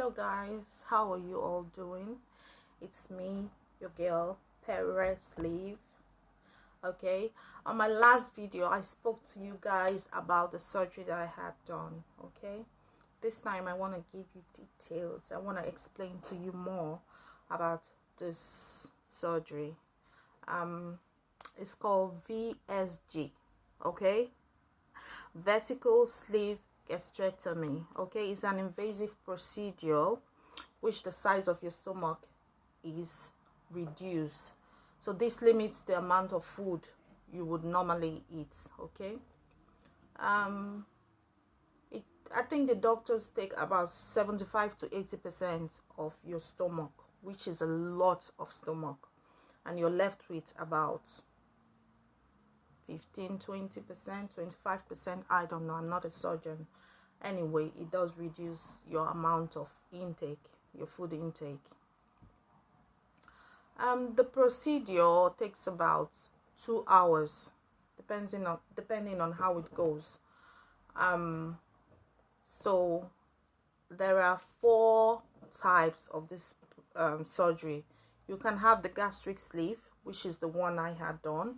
Hello guys, how are you all doing? It's me, your girl Perez Leave. Okay, on my last video I spoke to you guys about the surgery that I had done. Okay, this time I want to give you details. I want to explain to you more about this surgery. It's called VSG. Okay, vertical sleeve gastrectomy. Okay, it's an invasive procedure which the size of your stomach is reduced, so this limits the amount of food you would normally eat. Okay, I think the doctors take about 75 to 80% of your stomach, which is a lot of stomach, and you're left with about 15, 20%, 25%. I don't know, I'm not a surgeon. Anyway, it does reduce your amount of intake, your food intake. The procedure takes about 2 hours, depending on how it goes. So there are 4 types of this surgery. You can have the gastric sleeve, which is the one I had done.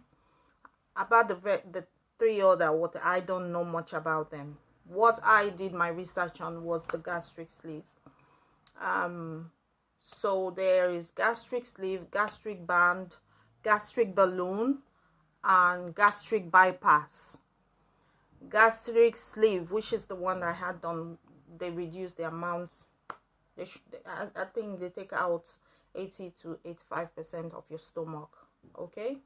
About the 3 other, what I don't know much about them. What I did my research on was the gastric sleeve. So there is gastric sleeve, gastric band, gastric balloon, and gastric bypass. Gastric sleeve, which is the one I had done, they reduce the amount. I think they take out 80 to 85% of your stomach. Okay,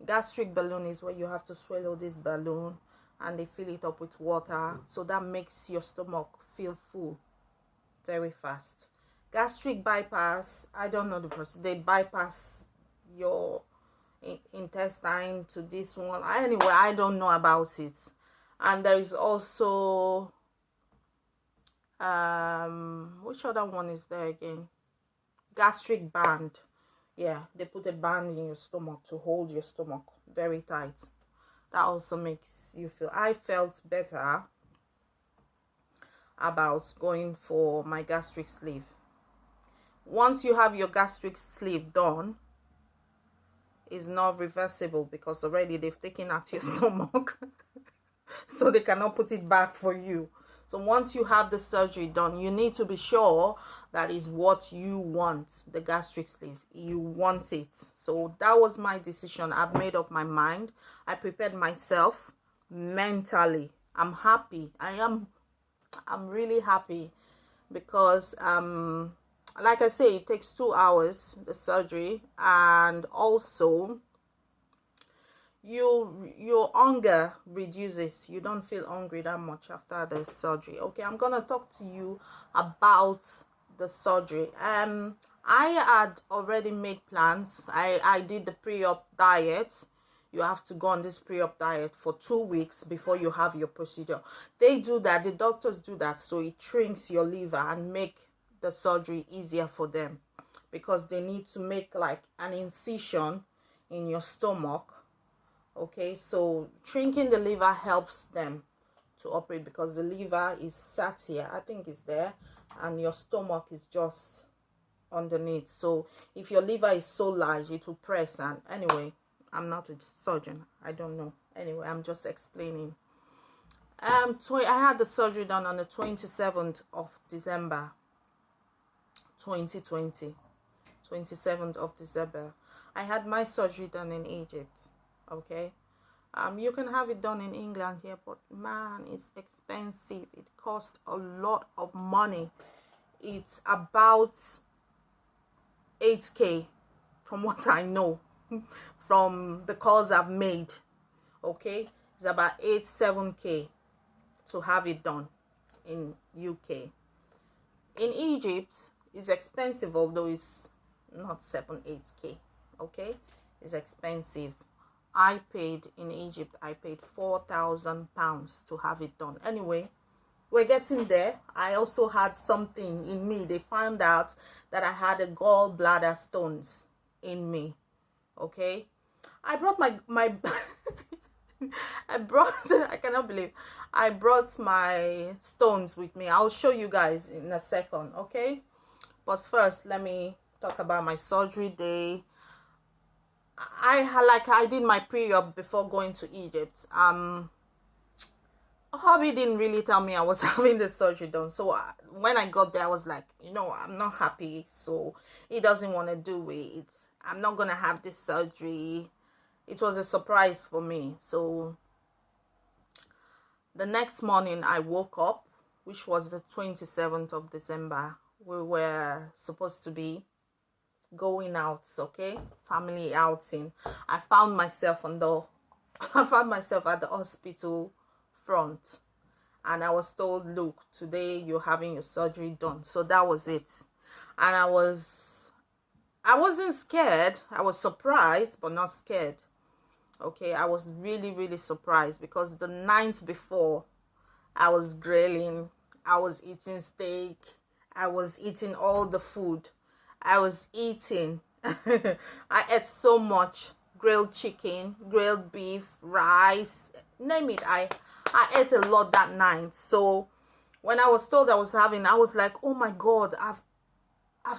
gastric balloon is where you have to swallow this balloon and they fill it up with water, so that makes your stomach feel full very fast. Gastric bypass, I don't know the process. They bypass your intestine to this one. Anyway, I don't know about it. And there is also which other one is there again? Gastric band. Yeah, they put a band in your stomach to hold your stomach very tight. That also makes you feel. I felt better about going for my gastric sleeve. Once you have your gastric sleeve done, it's not reversible because already they've taken out your stomach. So they cannot put it back for you. So once you have the surgery done, you need to be sure that is what you want, the gastric sleeve. You want it. So that was my decision. I've made up my mind. I prepared myself mentally. I'm happy. I'm really happy because like I say, it takes 2 hours, the surgery, and also your hunger reduces. You don't feel hungry that much after the surgery. Okay, I'm gonna talk to you about the surgery. I had already made plans. I did the pre-op diet. You have to go on this pre-op diet for 2 weeks before you have your procedure. They do that, the doctors do that, so it shrinks your liver and make the surgery easier for them, because they need to make like an incision in your stomach. Okay, so shrinking the liver helps them to operate, because the liver is sat here, I think it's there, and your stomach is just underneath. So if your liver is so large, it will press. And anyway, I'm not a surgeon, I don't know. Anyway, I'm just explaining. I had the surgery done on the 27th of December 2020. 27th of December. I had my surgery done in Egypt. Okay, you can have it done in England here, but man, it's expensive. It costs a lot of money. It's about 8K from what I know from the calls I've made. Okay, it's about 7K to have it done in UK. In Egypt, it's expensive, although it's not 8K. Okay, it's expensive. I paid in Egypt, I paid £4,000 to have it done. Anyway, we're getting there. I also had something in me. They found out that I had a gallbladder stones in me. Okay, I brought my I cannot believe I brought my stones with me. I'll show you guys in a second, okay? But first, let me talk about my surgery day. I did my pre-op before going to Egypt. Hobby didn't really tell me I was having the surgery done. So when I got there, I was like, I'm not happy. So he doesn't want to do it. I'm not gonna have this surgery. It was a surprise for me. So the next morning I woke up, which was the 27th of December. We were supposed to be going out, okay? Family outing. I found myself at the hospital front, and I was told, look, today you're having your surgery done. So that was it. And I wasn't scared. I was surprised, but not scared. Okay, I was really, really surprised because the night before I was grilling, I was eating steak, I was eating all the food. I was eating. I ate so much grilled chicken, grilled beef, rice, name it. I ate a lot that night. So when I was told I was having, I was like, oh my God, I've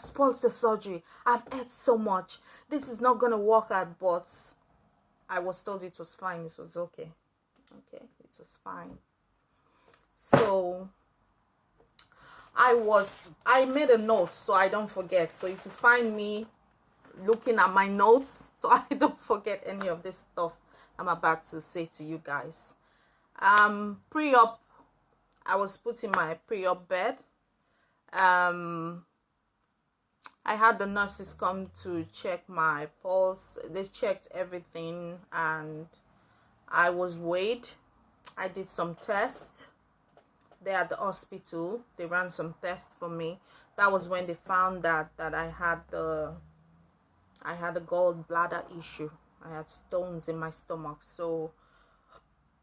spoiled the surgery. I've ate so much. This is not gonna work out. But I was told it was fine. It was okay. Okay, it was fine. So I made a note so I don't forget. So if you find me looking at my notes, so I don't forget any of this stuff I'm about to say to you guys. Pre-op, I was put in my pre-op bed. I had the nurses come to check my pulse. They checked everything and I was weighed. I did some tests. They at the hospital. They ran some tests for me. That was when they found that I had a gallbladder issue. I had stones in my stomach. So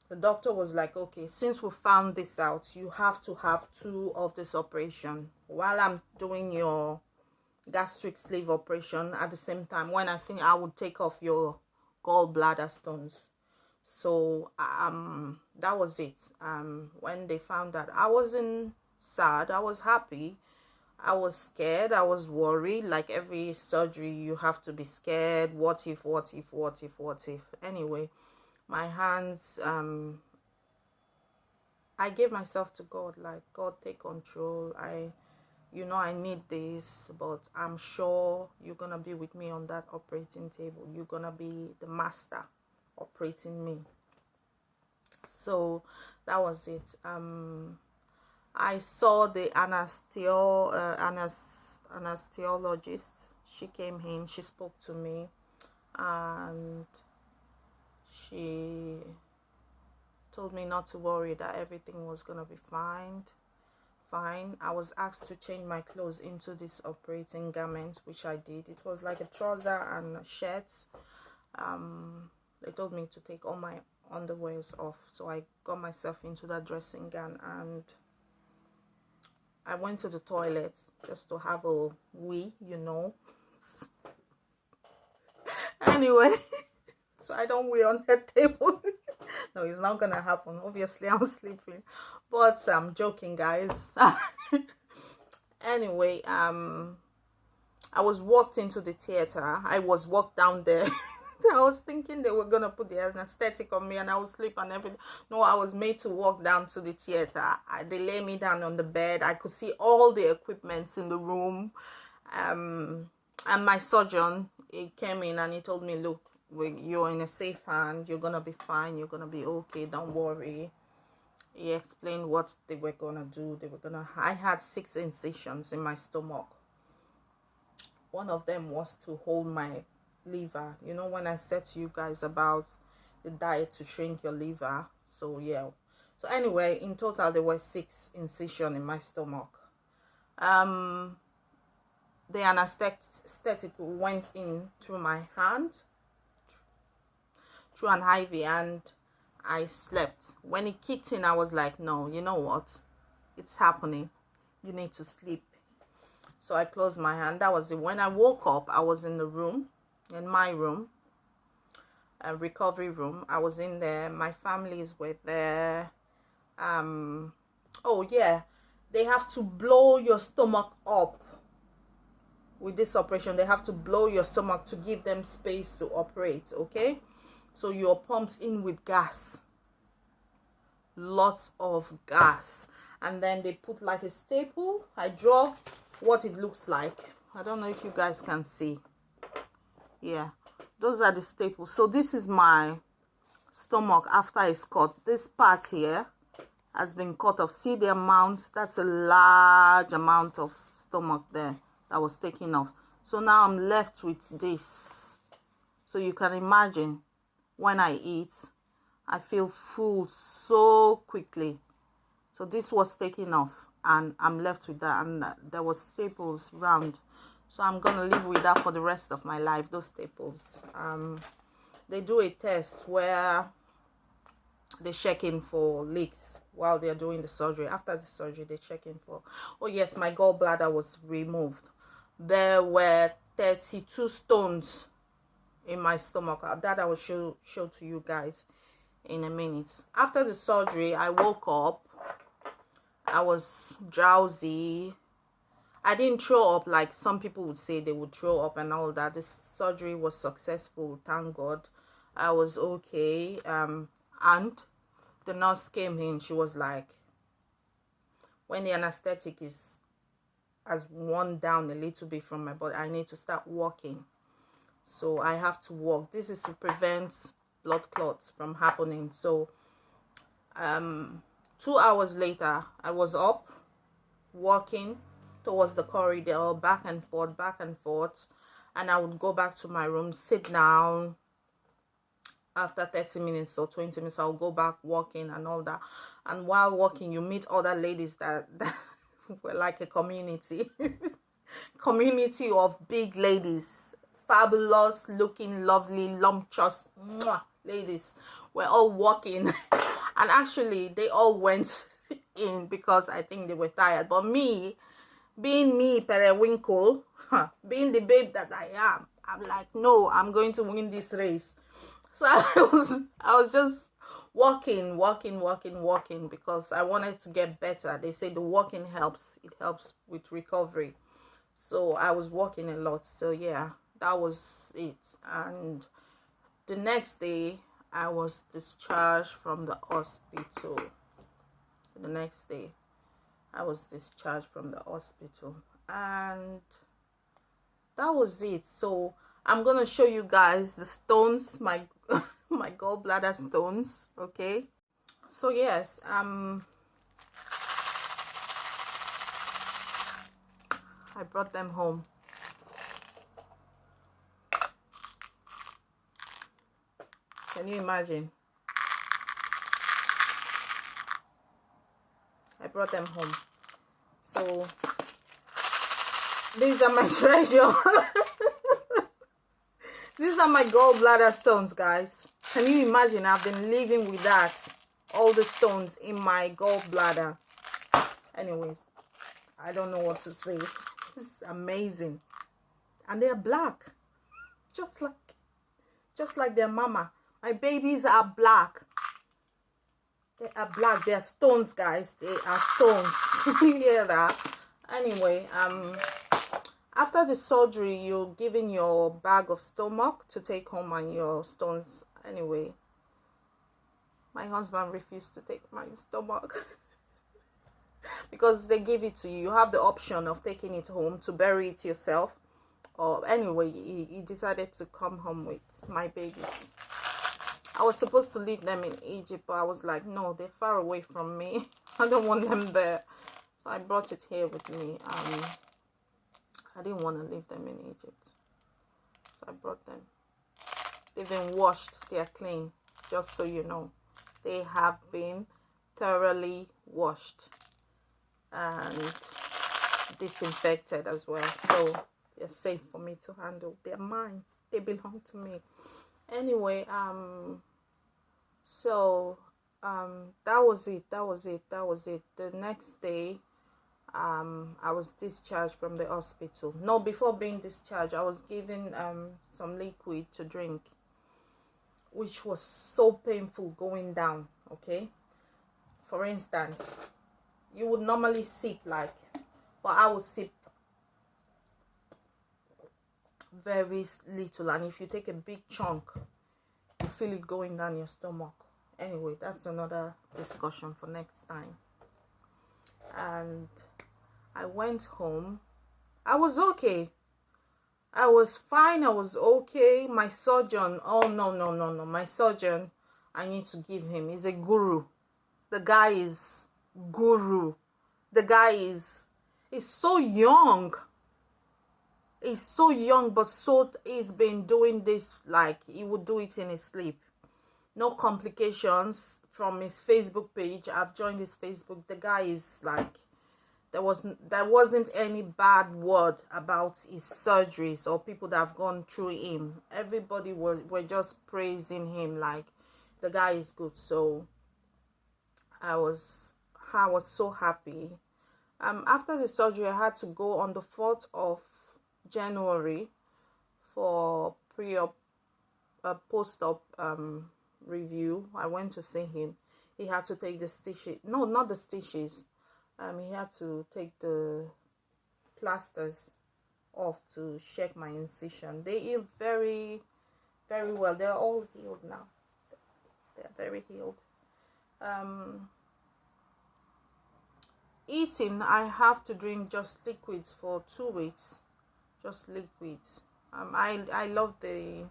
the doctor was like, okay, since we found this out, you have to have 2 of this operation while I'm doing your gastric sleeve operation. At the same time, when I think I would take off your gallbladder stones. So that was it. When they found that, I wasn't sad, I was happy. I was scared, I was worried. Like every surgery, you have to be scared. What if? Anyway, my hands, I gave myself to God. Like, God, take control. I need this, but I'm sure you're gonna be with me on that operating table. You're gonna be the master operating me. So that was it. I saw the anesthesiologist. She came in, she spoke to me, and she told me not to worry, that everything was gonna be fine. I was asked to change my clothes into this operating garment, which I did. It was like a trouser and a shirt. They told me to take all my underwears off, so I got myself into that dressing gown and I went to the toilet just to have a wee, Anyway, so I don't wee on the table. No, it's not gonna happen. Obviously, I'm sleeping, but I'm joking, guys. Anyway, I was walked into the theater. I was walked down there. I was thinking they were gonna put the anesthetic on me and I would sleep and everything. No, I was made to walk down to the theater. They lay me down on the bed. I could see all the equipments in the room. And my surgeon, he came in and he told me, look, you're in a safe hand. You're gonna be fine. You're gonna be okay. Don't worry. He explained what they were gonna do. I had 6 incisions in my stomach. One of them was to hold my liver. When I said to you guys about the diet to shrink your liver. So yeah. So anyway, in total there were 6 incisions in my stomach. The anesthetic went in through my hand, through an IV, and I slept. When it kicked in, I was like, no, you know what? It's happening. You need to sleep. So I closed my hand. That was it. When I woke up, I was in the room, in my room, a recovery room. I was in there. My families were there. Oh yeah, they have to blow your stomach up. With this operation, they have to blow your stomach to give them space to operate. Okay, so you're pumped in with gas, lots of gas, and then they put like a staple. I draw what it looks like. I don't know if you guys can see. Yeah, those are the staples. So this is my stomach after it's cut. This part here has been cut off. See the amount? That's a large amount of stomach there that was taken off. So now I'm left with this. So you can imagine, when I eat, I feel full so quickly. So this was taken off and I'm left with that, and there was staples round. So I'm gonna live with that for the rest of my life, those staples. They do a test where they're checking for leaks while they're doing the surgery. After the surgery, they're checking for, oh yes, my gallbladder was removed. There were 32 stones in my stomach. That I will show to you guys in a minute. After the surgery, I woke up. I was drowsy. I didn't throw up like some people would say they would throw up and all that. This surgery was successful, thank God. I was okay. And the nurse came in. She was like, when the anesthetic has worn down a little bit from my body, I need to start walking. So I have to walk. This is to prevent blood clots from happening. So 2 hours later, I was up walking towards the corridor, back and forth, and I would go back to my room, sit down. After 30 minutes or 20 minutes, I'll go back walking and all that. And while walking, you meet other ladies that were like a community community of big ladies, fabulous looking, lovely, lumptious ladies. We're all walking and actually they all went in because I think they were tired. But me, being me, Periwinkle, being the babe that I am, I'm like, no, I'm going to win this race. So I was just walking because I wanted to get better. They say the walking helps. It helps with recovery. So I was walking a lot. So yeah, that was it. And the next day, I was discharged from the hospital. The next day, I was discharged from the hospital. And that was it. So I'm gonna show you guys the stones, my my gallbladder stones. Okay, so yes, I brought them home. Can you imagine? I brought them home. So these are my treasure. These are my gallbladder stones, guys. Can you imagine? I've been living with that. All the stones in my gallbladder. Anyways, I don't know what to say. It's amazing. And they're black. Just like their mama. My babies are black. They are black. They are stones, guys. They are stones. You hear that? Anyway, after the surgery, you're given your bag of stomach to take home and your stones. Anyway, my husband refused to take my stomach because they give it to you. You have the option of taking it home to bury it yourself. Or anyway, he decided to come home with my babies. I was supposed to leave them in Egypt, but I was like, no, they're far away from me. I don't want them there. So I brought it here with me. I didn't want to leave them in Egypt. So I brought them. They've been washed. They are clean. Just so you know. They have been thoroughly washed. And disinfected as well. So they're safe for me to handle. They're mine. They belong to me. Anyway, that was it. The next day, I was discharged from the hospital. No, before being discharged, I was given some liquid to drink, which was so painful going down. Okay, For instance, you would normally sip like, but I would sip very little, and if you take a big chunk, you feel it going down your stomach. Anyway, that's another discussion for next time. And I went home. I was okay. I was fine. I was okay. My surgeon, oh no, my surgeon, I need to give him, he's a guru. The guy is guru. The guy is so young. He's so young, but he's been doing this like he would do it in his sleep. No complications. From his Facebook page, I've joined his Facebook. The guy is like, there wasn't any bad word about his surgeries or people that have gone through him. Everybody were just praising him, like the guy is good. So I was so happy. After the surgery, I had to go on the 4th of January for post-op review. I went to see him. He had to take the stitches. No, not the stitches. He had to take the plasters off to check my incision. They healed very, very well. They're all healed now. They're very healed. Eating, I have to drink just liquids for 2 weeks. Just liquids. I love the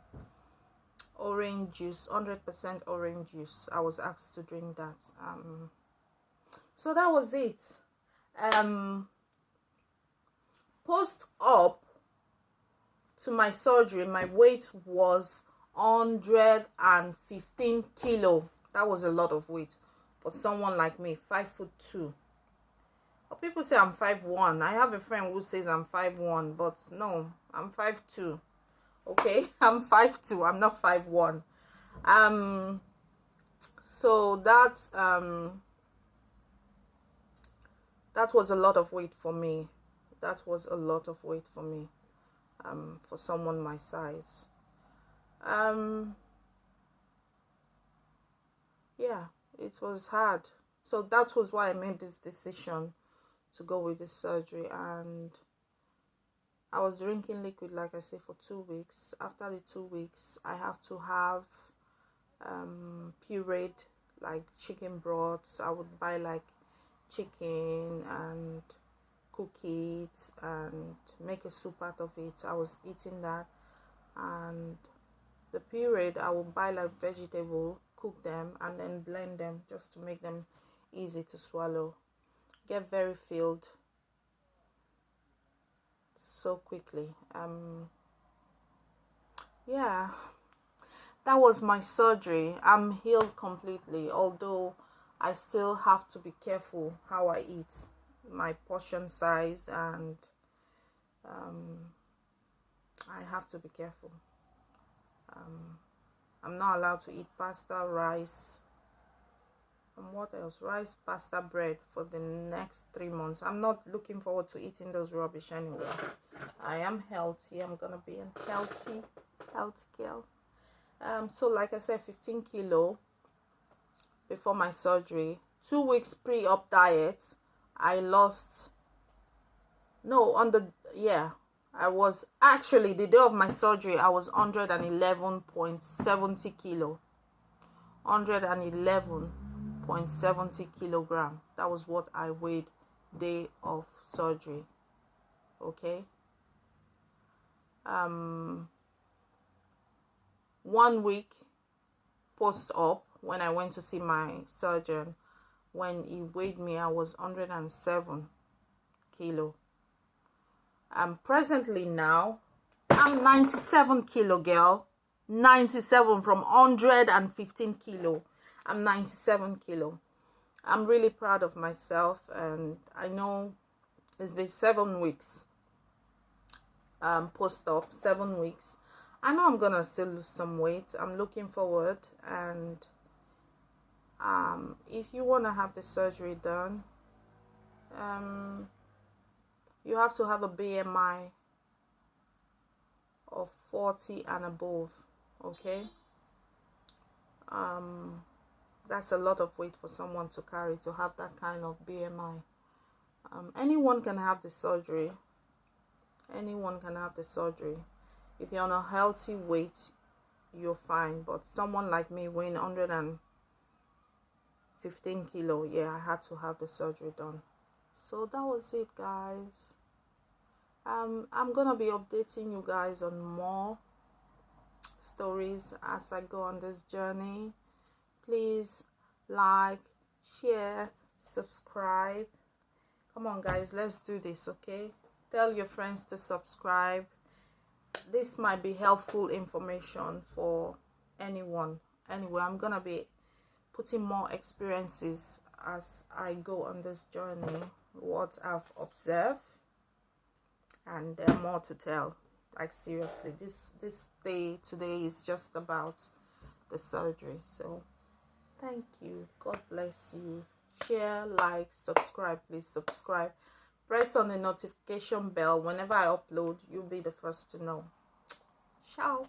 orange juice, 100% orange juice. I was asked to drink that. So that was it. Post-op to my surgery, my weight was 115 kilo. That was a lot of weight for someone like me, 5'2". People say I'm 5'1". I have a friend who says I'm 5'1", but no, I'm 5'2". Okay, I'm 5'2". I'm not 5'1". So that was a lot of weight for me. That was a lot of weight for me. For someone my size. Yeah, it was hard. So that was why I made this decision to go with the surgery. And I was drinking liquid, like I said, for 2 weeks. After the 2 weeks, I have to have pureed, like chicken broths. I would buy like chicken and cook it and make a soup out of it. I was eating that. And the pureed, I would buy like vegetable, cook them, and then blend them just to make them easy to swallow. Get very filled so quickly. Yeah, that was my surgery. I'm healed completely, although I still have to be careful how I eat, my portion size, and I have to be careful. I'm not allowed to eat pasta, rice, and what else? Rice, pasta, bread for the next 3 months. I'm not looking forward to eating those rubbish anyway. I am healthy. I'm gonna be a healthy girl. So like I said, 15 kilo before my surgery. 2 weeks pre-op diet. I lost. No, I was actually, the day of my surgery, I was 111.70 kilo. 111.70 kilogram. That was what I weighed day of surgery. Okay. 1 week post-op, when I went to see my surgeon, when he weighed me, I was 107 kilo. Presently now, I'm 97 kilo, girl. 97 from 115 kilo. I'm 97 kilo. I'm really proud of myself, and I know it's been 7 weeks post-op, 7 weeks. I know I'm gonna still lose some weight. I'm looking forward. And if you want to have the surgery done, you have to have a BMI of 40 and above. Okay. That's a lot of weight for someone to carry, to have that kind of BMI. Anyone can have the surgery. Anyone can have the surgery. If you're on a healthy weight, you're fine. But someone like me weighing 115 kilo, yeah, I had to have the surgery done. So that was it, guys. I'm gonna be updating you guys on more stories as I go on this journey. Please like, share, subscribe. Come on, guys, let's do this, okay? Tell your friends to subscribe. This might be helpful information for anyone. Anyway, I'm gonna be putting more experiences as I go on this journey, what I've observed, and there are more to tell. Like, seriously, this day today is just about the surgery. So thank you, God bless you. Share, like, subscribe. Please subscribe, press on the notification bell. Whenever I upload, you'll be the first to know. Ciao.